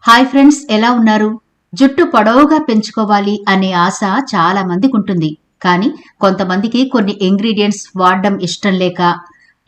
Hi friends, ఎలా ఉన్నారు? జుట్టు పొడవుగా పెంచుకోవాలి అనే ఆశ చాలా మందికి ఉంటుంది. కానీ కొంతమందికి కొన్ని ఇంగ్రీడియంట్స్ వాడడం ఇష్టం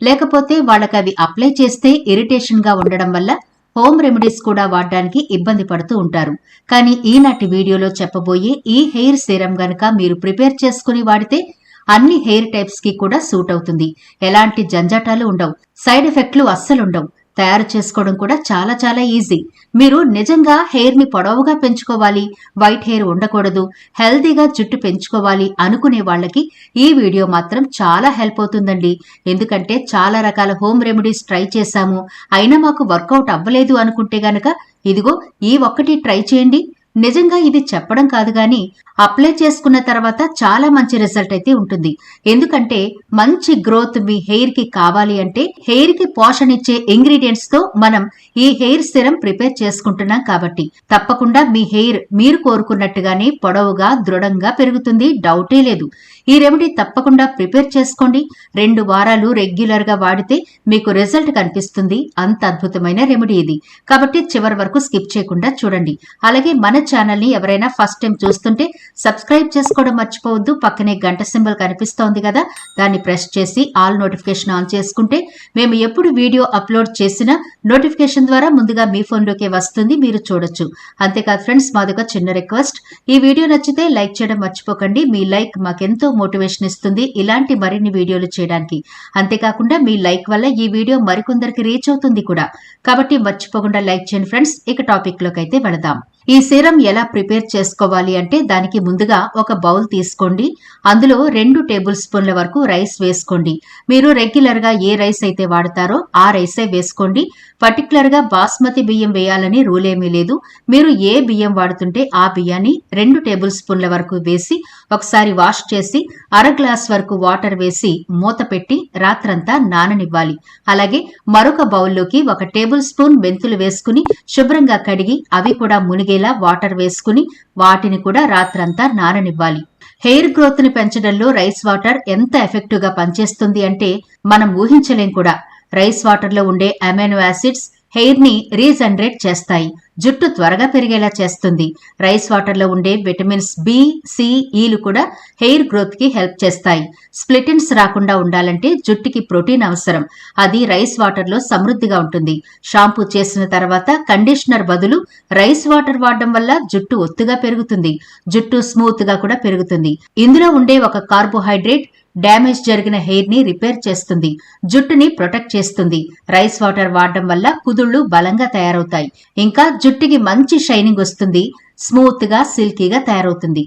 లేకపోతే వాళ్ళకి అవి అప్లై చేస్తే ఇరిటేషన్ గా ఉండడం వల్ల హోమ్ రెమెడీస్ కూడా వాడడానికి ఇబ్బంది పడుతూ ఉంటారు. కానీ ఈనాటి వీడియోలో చెప్పబోయే ఈ హెయిర్ సీరం గనక మీరు ప్రిపేర్ చేసుకుని వాడితే అన్ని హెయిర్ టైప్స్ కి కూడా సూట్ అవుతుంది. ఎలాంటి జంజాటాలు ఉండవు, సైడ్ ఎఫెక్ట్లు అస్సలుండవు. తయారు చేసుకోవడం కూడా చాలా చాలా ఈజీ. మీరు నిజంగా హెయిర్ ని పొడవుగా పెంచుకోవాలి, వైట్ హెయిర్ ఉండకూడదు, హెల్తీగా జుట్టు పెంచుకోవాలి అనుకునే వాళ్ళకి ఈ వీడియో మాత్రం చాలా హెల్ప్ అవుతుందండి. ఎందుకంటే చాలా రకాల హోమ్ రెమెడీస్ ట్రై చేశాము, అయినా మాకు వర్కౌట్ అవ్వలేదు అనుకుంటే గనక ఇదిగో ఈ ఒక్కటి ట్రై చేయండి. నిజంగా ఇది చెప్పడం కాదు గాని అప్లై చేసుకున్న తర్వాత చాలా మంచి రిజల్ట్ అయితే ఉంటుంది. ఎందుకంటే మంచి గ్రోత్ మీ హెయిర్ కి కావాలి అంటే హెయిర్ కి పోషణ ఇచ్చే ఇంగ్రీడియంట్స్ తో మనం ఈ హెయిర్ సిరం ప్రిపేర్ చేసుకుంటున్నాం కాబట్టి తప్పకుండా మీ హెయిర్ మీరు కోరుకున్నట్టుగానే పొడవుగా దృఢంగా పెరుగుతుంది, డౌటే లేదు. ఈ రెమెడీ తప్పకుండా ప్రిపేర్ చేసుకోండి. 2 వారాలు రెగ్యులర్ గా వాడితే మీకు రిజల్ట్ కనిపిస్తుంది. అంత అద్భుతమైన రెమెడీ ఇది. కాబట్టి చివరి వరకు స్కిప్ చేయకుండా చూడండి. అలాగే మన ఛానల్ ని ఎవరైనా ఫస్ట్ టైం చూస్తుంటే సబ్స్క్రైబ్ చేసుకోవడం మర్చిపోవద్దు. పక్కనే గంట సింబల్ కనిపిస్తోంది కదా, దాన్ని ప్రెస్ చేసి ఆల్ నోటిఫికేషన్ ఆన్ చేసుకుంటే మేము ఎప్పుడు వీడియో అప్లోడ్ చేసినా నోటిఫికేషన్ ద్వారా ముందుగా మీ ఫోన్లోకే వస్తుంది, మీరు చూడొచ్చు. అంతేకాదు ఫ్రెండ్స్, మాదొక చిన్న రిక్వెస్ట్, ఈ వీడియో నచ్చితే లైక్ చేయడం మర్చిపోకండి. మీ లైక్ మాకెంతో మోటివేషన్ ఇస్తుంది ఇలాంటి మరిన్ని వీడియోలు చేయడానికి. అంతేకాకుండా మీ లైక్ వల్ల ఈ వీడియో మరికొందరికి రీచ్ అవుతుంది కూడా. కాబట్టి మర్చిపోకుండా లైక్ చేయండి ఫ్రెండ్స్. ఇక టాపిక్ లోకి అయితే వెళదాం. ఈ సీరం ఎలా ప్రిపేర్ చేసుకోవాలి అంటే దానికి ముందుగా ఒక బౌల్ తీసుకోండి. అందులో 2 టేబుల్ స్పూన్ల వరకు రైస్ వేసుకోండి. మీరు రెగ్యులర్ గా ఏ రైస్ అయితే వాడతారో ఆ రైసే వేసుకోండి. పర్టికులర్ గా బాస్మతి బియ్యం వేయాలని రూల్ ఏమీ లేదు. మీరు ఏ బియ్యం వాడుతుంటే ఆ బియ్యాన్ని 2 టేబుల్ స్పూన్ల వరకు వేసి ఒకసారి వాష్ చేసి అర గ్లాస్ వరకు వాటర్ వేసి మూత పెట్టి రాత్రంతా నాననివ్వాలి. అలాగే మరొక బౌల్లోకి 1 టేబుల్ స్పూన్ మెంతులు వేసుకుని శుభ్రంగా కడిగి అవి కూడా మునిగేలా వాటర్ వేసుకుని వాటిని కూడా రాత్రంతా నాననివ్వాలి. హెయిర్ గ్రోత్ ని పెంచడంలో రైస్ వాటర్ ఎంత ఎఫెక్టివ్ గా పనిచేస్తుంది అంటే మనం ఊహించలేం కూడా. రైస్ వాటర్ లో ఉండే అమైనో యాసిడ్స్ హెయిర్ ని రీజనరేట్ చేస్తాయి, జుట్టు త్వరగా పెరిగేలా చేస్తుంది. రైస్ వాటర్ లో ఉండే విటమిన్స్ బి, సి, ఈలు కూడా హెయిర్ గ్రోత్ కి హెల్ప్ చేస్తాయి. స్ప్లిటెన్స్ రాకుండా ఉండాలంటే జుట్టుకి ప్రోటీన్ అవసరం, అది రైస్ వాటర్ లో సమృద్ధిగా ఉంటుంది. షాంపూ చేసిన తర్వాత కండిషనర్ బదులు రైస్ వాటర్ వాడడం వల్ల జుట్టు ఒత్తుగా పెరుగుతుంది, జుట్టు స్మూత్ గా కూడా పెరుగుతుంది. ఇందులో ఉండే ఒక కార్బోహైడ్రేట్ డ్యామేజ్ జరిగిన హెయిర్ ని రిపేర్ చేస్తుంది, జుట్టుని ప్రొటెక్ట్ చేస్తుంది. రైస్ వాటర్ వాడడం వల్ల కుదుళ్లు బలంగా తయారవుతాయి, ఇంకా జుట్టుకి మంచి షైనింగ్ వస్తుంది, స్మూత్ గా సిల్కీగా తయారవుతుంది.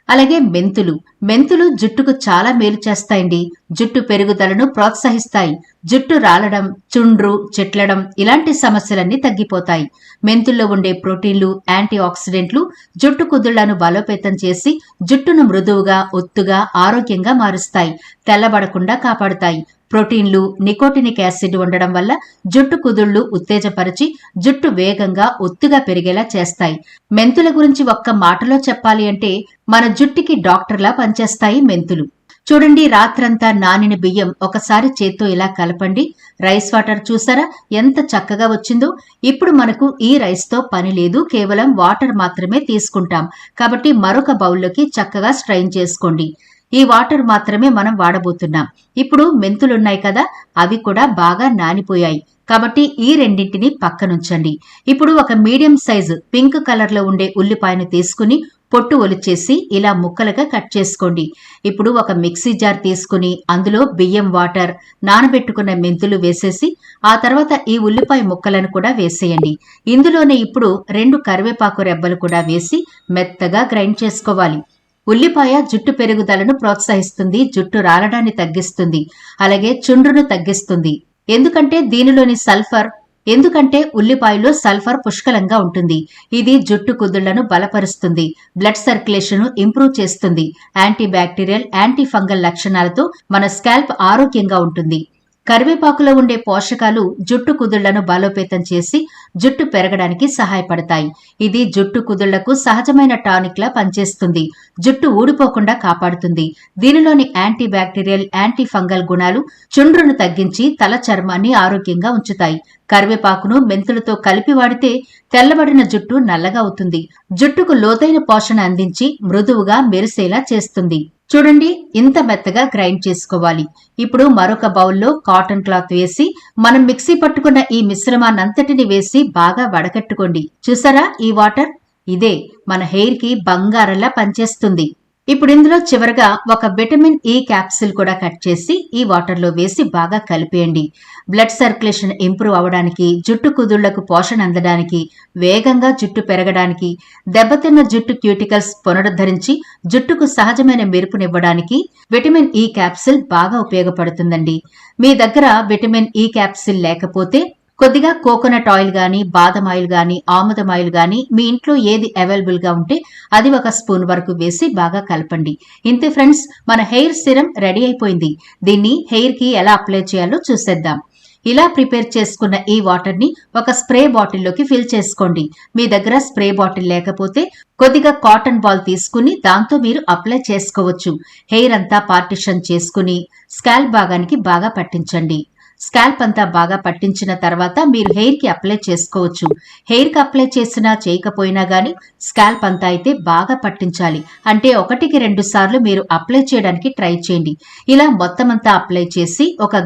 అలాగే మెంతులు జుట్టుకు చాలా మేలు చేస్తాయండి. జుట్టు పెరుగుదలను ప్రోత్సహిస్తాయి. జుట్టు రాలడం, చుండ్రు, చిట్లడం ఇలాంటి సమస్యలన్నీ తగ్గిపోతాయి. మెంతుల్లో ఉండే ప్రోటీన్లు, యాంటీ ఆక్సిడెంట్లు జుట్టు కుదుళ్లను బలోపేతం చేసి జుట్టును మృదువుగా, ఒత్తుగా, ఆరోగ్యంగా మారుస్తాయి. తెల్లబడకుండా కాపాడుతాయి. ప్రోటీన్లు, నికోటినిక్ యాసిడ్ ఉండడం వల్ల జుట్టు కుదుళ్లు ఉత్తేజపరిచి జుట్టు వేగంగా, ఒత్తుగా పెరిగేలా చేస్తాయి. మెంతుల గురించి ఒక్క మాటలో చెప్పాలి అంటే మన జుట్టుకి డాక్టర్లా పనిచేస్తాయి మెంతులు. చూడండి, రాత్రంతా నానిన బియ్యం ఒకసారి చేత్తో ఇలా కలపండి. రైస్ వాటర్ చూసారా ఎంత చక్కగా వచ్చిందో. ఇప్పుడు మనకు ఈ రైస్ తో పని లేదు, కేవలం వాటర్ మాత్రమే తీసుకుంటాం. కాబట్టి మరొక బౌల్లోకి చక్కగా స్ట్రైన్ చేసుకోండి. ఈ వాటర్ మాత్రమే మనం వాడబోతున్నాం. ఇప్పుడు మెంతులున్నాయి కదా, అవి కూడా బాగా నానిపోయాయి. కాబట్టి ఈ రెండింటిని పక్కనుంచండి. ఇప్పుడు ఒక మీడియం సైజు పింక్ కలర్ లో ఉండే ఉల్లిపాయను తీసుకుని పొట్టు ఒలిచేసి ఇలా ముక్కలుగా కట్ చేసుకోండి. ఇప్పుడు ఒక మిక్సీ జార్ తీసుకుని అందులో బియ్యం, వాటర్, నానబెట్టుకున్న మెంతులు వేసేసి ఆ తర్వాత ఈ ఉల్లిపాయ ముక్కలను కూడా వేసేయండి. ఇందులోనే ఇప్పుడు 2 కరివేపాకు రెబ్బలు కూడా వేసి మెత్తగా గ్రైండ్ చేసుకోవాలి. ఉల్లిపాయ జుట్టు పెరుగుదలను ప్రోత్సహిస్తుంది, జుట్టు రాలడాన్ని తగ్గిస్తుంది, అలాగే చుండ్రును తగ్గిస్తుంది. ఎందుకంటే ఉల్లిపాయలో సల్ఫర్ పుష్కలంగా ఉంటుంది. ఇది జుట్టు కుదుళ్లను బలపరుస్తుంది, బ్లడ్ సర్క్యులేషన్ ఇంప్రూవ్ చేస్తుంది. యాంటీ బ్యాక్టీరియల్, యాంటీ ఫంగల్ లక్షణాలతో మన స్కాల్ప్ ఆరోగ్యంగా ఉంటుంది. కరివేపాకులో ఉండే పోషకాలు జుట్టు కుదుళ్లను బలోపేతం చేసి జుట్టు పెరగడానికి సహాయపడతాయి. ఇది జుట్టు కుదుళ్లకు సహజమైన టానిక్ లా పనిచేస్తుంది, జుట్టు ఊడిపోకుండా కాపాడుతుంది. దీనిలోని యాంటీ బ్యాక్టీరియల్, యాంటీ ఫంగల్ గుణాలు చుండ్రును తగ్గించి తల చర్మాన్ని ఆరోగ్యంగా ఉంచుతాయి. కరివేపాకును మెంతులతో కలిపి వాడితే తెల్లబడిన జుట్టు నల్లగా అవుతుంది. జుట్టుకు లోతైన పోషణ అందించి మృదువుగా మెరిసేలా చేస్తుంది. చూడండి, ఇంత మెత్తగా గ్రైండ్ చేసుకోవాలి. ఇప్పుడు మరొక బౌల్లో కాటన్ క్లాత్ వేసి మనం మిక్సీ పట్టుకున్న ఈ మిశ్రమాన్నంతటిని వేసి బాగా వడకట్టుకోండి. చూసారా ఈ వాటర్? ఇదే మన హెయిర్ కి బంగారంలా పనిచేస్తుంది. ఇప్పుడు ఇందులో చివరగా ఒక విటమిన్ ఈ క్యాప్సిల్ కూడా కట్ చేసి ఈ వాటర్ లో వేసి బాగా కలిపేయండి. బ్లడ్ సర్క్యులేషన్ ఇంప్రూవ్ అవడానికి, జుట్టు కుదుళ్లకు పోషణ అందడానికి, వేగంగా జుట్టు పెరగడానికి, దెబ్బతిన్న జుట్టు క్యూటికల్స్ పునరుద్ధరించి జుట్టుకు సహజమైన మెరుపునివ్వడానికి విటమిన్ ఈ క్యాప్సిల్ బాగా ఉపయోగపడుతుందండి. మీ దగ్గర విటమిన్ ఈ క్యాప్సిల్ లేకపోతే కొద్దిగా కోకోనట్ ఆయిల్ గాని, బాదం ఆయిల్ గాని, ఆముదం ఆయిల్ గాని మీ ఇంట్లో ఏది అవైలబుల్ గా ఉంటే అది 1 స్పూన్ వరకు వేసి బాగా కలపండి. ఇంతే ఫ్రెండ్స్, మన హెయిర్ సిరం రెడీ అయిపోయింది. దీన్ని హెయిర్ కి ఎలా అప్లై చేయాలో చూసేద్దాం. ఇలా ప్రిపేర్ చేసుకున్న ఈ వాటర్ ని ఒక స్ప్రే బాటిల్లోకి ఫిల్ చేసుకోండి. మీ దగ్గర స్ప్రే బాటిల్ లేకపోతే కొద్దిగా కాటన్ బాల్ తీసుకుని దాంతో మీరు అప్లై చేసుకోవచ్చు. హెయిర్ అంతా పార్టిషన్ చేసుకుని స్కాల్ప్ భాగానికి బాగా పట్టించండి. స్కాల్ప్ అంతా బాగా పట్టించిన తర్వాత మీరు హెయిర్ కి అప్లై చేసుకోవచ్చు. హెయిర్ కి అప్లై చేసినా చేయకపోయినా గానీ స్కాల్ప్ అంతా అయితే బాగా పట్టించాలి. అంటే 1కి 2 సార్లు మీరు అప్లై చేయడానికి ట్రై చేయండి. ఇలా మొత్తం అంతా అప్లై చేసి ఒక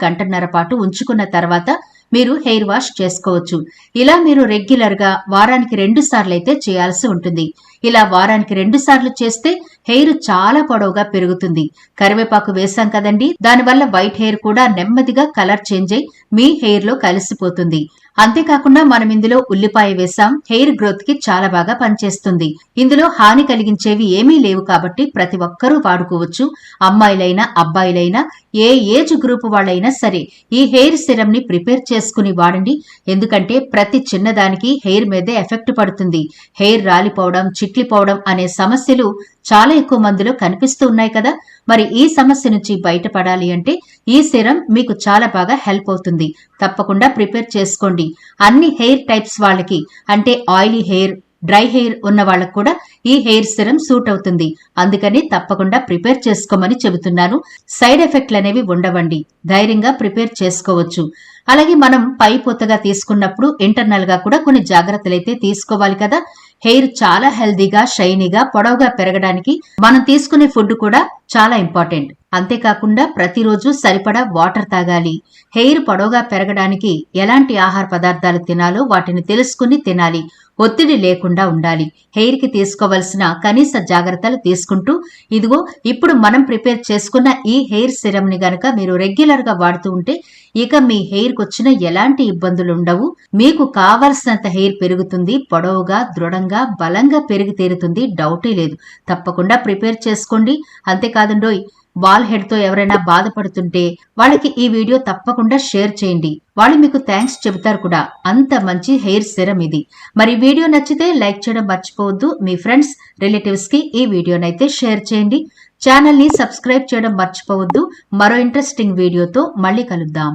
గంటన్నర పాటు ఉంచుకున్న తర్వాత మీరు హెయిర్ వాష్ చేసుకోవచ్చు. ఇలా మీరు రెగ్యులర్ గా వారానికి 2 సార్లు అయితే చేయాల్సి ఉంటుంది. ఇలా వారానికి 2 సార్లు చేస్తే హెయిర్ చాలా పొడవుగా పెరుగుతుంది. కరివేపాకు వేసాం కదండి, దానివల్ల వైట్ హెయిర్ కూడా నెమ్మదిగా కలర్ చేంజ్ అయి మీ హెయిర్ లో కలిసిపోతుంది. అంతేకాకుండా మనం ఇందులో ఉల్లిపాయ వేసాం. హెయిర్ గ్రోత్ కి చాలా బాగా పనిచేస్తుంది. ఇందులో హాని కలిగించేవి ఏమీ లేవు కాబట్టి ప్రతి ఒక్కరూ వాడుకోవచ్చు. అమ్మాయిలైనా అబ్బాయిలైనా ఏ ఏజ్ గ్రూప్ వాళ్ళైనా సరే ఈ హెయిర్ సిరం ని ప్రిపేర్ చేసుకుని వాడండి. ఎందుకంటే ప్రతి చిన్నదానికి హెయిర్ మీదే ఎఫెక్ట్ పడుతుంది. హెయిర్ రాలిపోవడం, చిట్లిపోవడం అనే సమస్యలు చాలా ఎక్కువ మందిలో కనిపిస్తూ ఉన్నాయి కదా. మరి ఈ సమస్య నుంచి బయటపడాలి అంటే ఈ సిరం మీకు చాలా బాగా హెల్ప్ అవుతుంది. తప్పకుండా ప్రిపేర్ చేసుకోండి. అన్ని హెయిర్ టైప్స్ వాళ్ళకి, అంటే ఆయిలీ హెయిర్, డ్రై హెయిర్ ఉన్న వాళ్ళకు కూడా ఈ హెయిర్ సిరం సూట్ అవుతుంది. అందుకని తప్పకుండా ప్రిపేర్ చేసుకోమని చెబుతున్నాను. సైడ్ ఎఫెక్ట్లు అనేవి ఉండవండి. ధైర్యంగా ప్రిపేర్ చేసుకోవచ్చు. అలాగే మనం పై పొత్తగా తీసుకున్నప్పుడు ఇంటర్నల్ గా కూడా కొన్ని జాగ్రత్తలు అయితే తీసుకోవాలి కదా. హెయిర్ చాలా హెల్దీగా, షైనీగా, పొడవుగా పెరగడానికి మనం తీసుకునే ఫుడ్ కూడా చాలా ఇంపార్టెంట్. అంతేకాకుండా ప్రతిరోజు సరిపడా వాటర్ తాగాలి. హెయిర్ పొడవుగా పెరగడానికి ఎలాంటి ఆహార పదార్థాలు తినాలో వాటిని తెలుసుకుని తినాలి. ఒత్తిడి లేకుండా ఉండాలి. హెయిర్ కి తీసుకోవలసిన కనీస జాగ్రత్తలు తీసుకుంటూ ఇదిగో ఇప్పుడు మనం ప్రిపేర్ చేసుకున్న ఈ హెయిర్ సిరం ని గనక మీరు రెగ్యులర్ గా వాడుతూ ఉంటే ఇక మీ హెయిర్ కు వచ్చిన ఎలాంటి ఇబ్బందులు ఉండవు. మీకు కావలసినంత హెయిర్ పెరుగుతుంది. పొడవుగా, దృఢంగా, బలంగా పెరిగి తీరుతుంది. డౌటే లేదు. తప్పకుండా ప్రిపేర్ చేసుకోండి. అంతేకాదండోయ్, బాల్ హెడ్ తో ఎవరైనా బాధపడుతుంటే వాళ్ళకి ఈ వీడియో తప్పకుండా షేర్ చేయండి. వాళ్ళు మీకు థ్యాంక్స్ చెబుతారు కూడా. అంత మంచి హెయిర్ సిరం ఇది. మరి వీడియో నచ్చితే లైక్ చేయడం మర్చిపోవద్దు. మీ ఫ్రెండ్స్, రిలేటివ్స్ కి ఈ వీడియోనైతే షేర్ చేయండి. ఛానల్ ని సబ్స్క్రైబ్ చేయడం మర్చిపోవద్దు. మరో ఇంట్రెస్టింగ్ వీడియోతో మళ్ళీ కలుద్దాం.